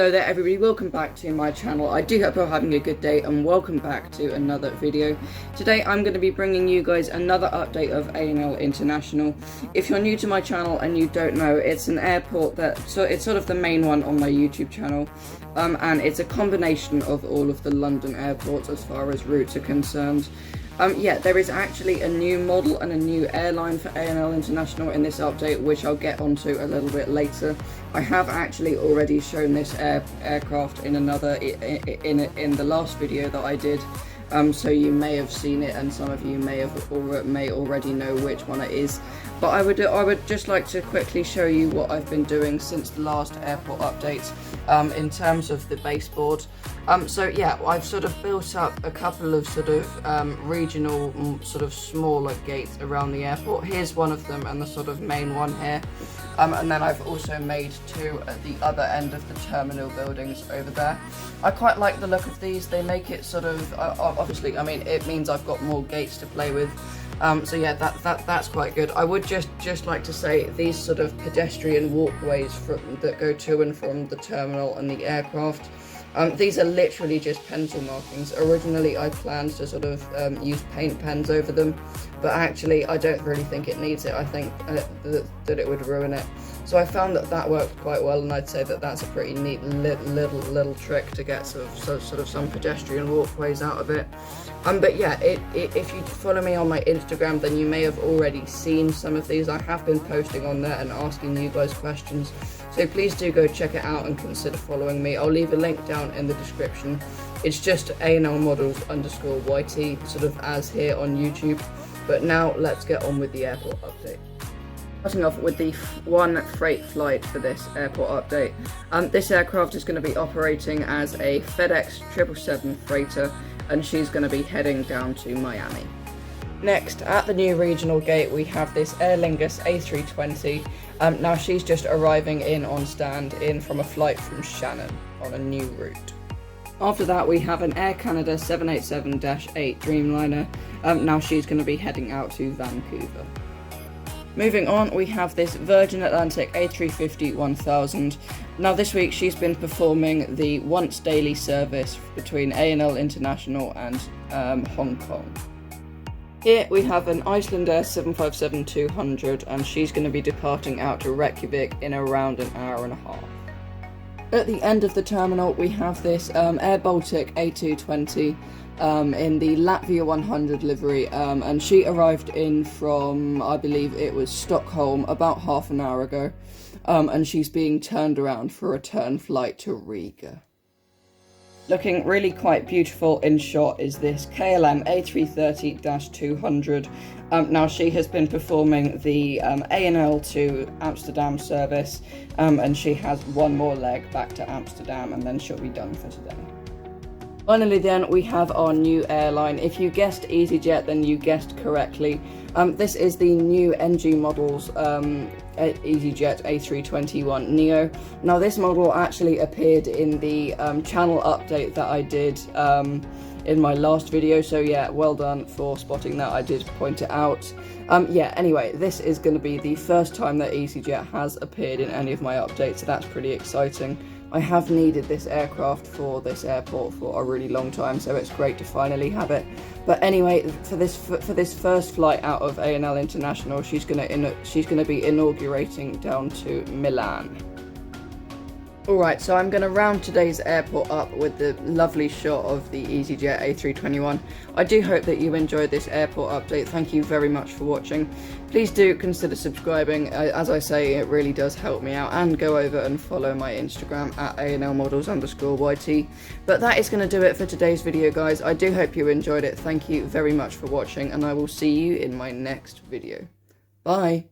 Hello there everybody, welcome back to my channel. I do hope you're having a good day and welcome back to another video. Today I'm going to be bringing you guys another update of ANL International. If you're new to my channel and you don't know, it's an airport it's sort of the main one on my YouTube channel, and it's a combination of all of the London airports as far as routes are concerned. Yeah, there is actually a new model and a new airline for ANL International in this update, which I'll get onto a little bit later. I have actually already shown this aircraft in another in the last video that I did, so you may have seen it, and some of you may already know which one it is. But I would just like to quickly show you what I've been doing since the last airport update in terms of the baseboard. So yeah, I've sort of built up a couple of sort of regional sort of smaller gates around the airport. Here's one of them and the sort of main one here. And then I've also made two at the other end of the terminal buildings over there. I quite like the look of these. They make it sort of, obviously, I mean, it means I've got more gates to play with. So yeah, that's quite good. I would just like to say these sort of pedestrian walkways that go to and from the terminal and the aircraft, these are literally just pencil markings. Originally I planned to sort of use paint pens over them, but actually I don't really think it needs it. I think that it would ruin it. So I found that worked quite well, and I'd say that that's a pretty neat little trick to get sort of some pedestrian walkways out of it. But yeah, if you follow me on my Instagram, then you may have already seen some of these. I have been posting on there and asking you guys questions, so please do go check it out and consider following me. I'll leave a link down in the description. It's just ANL_models_YT, sort of as here on YouTube. But now let's get on with the airport update. Starting off with the one freight flight for this airport update. This aircraft is going to be operating as a FedEx 777 freighter, and she's going to be heading down to Miami. Next, at the new regional gate, we have this Aer Lingus A320. Now she's just arriving in on stand-in from a flight from Shannon on a new route. After that, we have an Air Canada 787-8 Dreamliner. Now she's going to be heading out to Vancouver. Moving on, we have this Virgin Atlantic A350-1000. Now this week she's been performing the once daily service between ANL International and Hong Kong. Here we have an Icelandair 757-200, and she's going to be departing out to Reykjavik in around an hour and a half. At the end of the terminal we have this Air Baltic A220 in the Latvia 100 livery, and she arrived in from, I believe it was Stockholm, about half an hour ago, and she's being turned around for a return flight to Riga. Looking really quite beautiful in shot is this KLM A330-200. Now she has been performing the ANL to Amsterdam service, and she has one more leg back to Amsterdam, and then she'll be done for today. Finally then, we have our new airline. If you guessed EasyJet, then you guessed correctly. This is the new NG models EasyJet A321neo. Now this model actually appeared in the channel update that I did in my last video, so yeah, well done for spotting that. I did point it out. Yeah, anyway, this is going to be the first time that EasyJet has appeared in any of my updates, so that's pretty exciting. I have needed this aircraft for this airport for a really long time, so it's great to finally have it. But anyway, for this first flight out of ANL International, she's gonna be inaugurating down to Milan. Alright, so I'm going to round today's airport up with the lovely shot of the EasyJet A321. I do hope that you enjoyed this airport update. Thank you very much for watching. Please do consider subscribing. As I say, it really does help me out. And go over and follow my Instagram at ANLModels_YT. But that is going to do it for today's video, guys. I do hope you enjoyed it. Thank you very much for watching, and I will see you in my next video. Bye!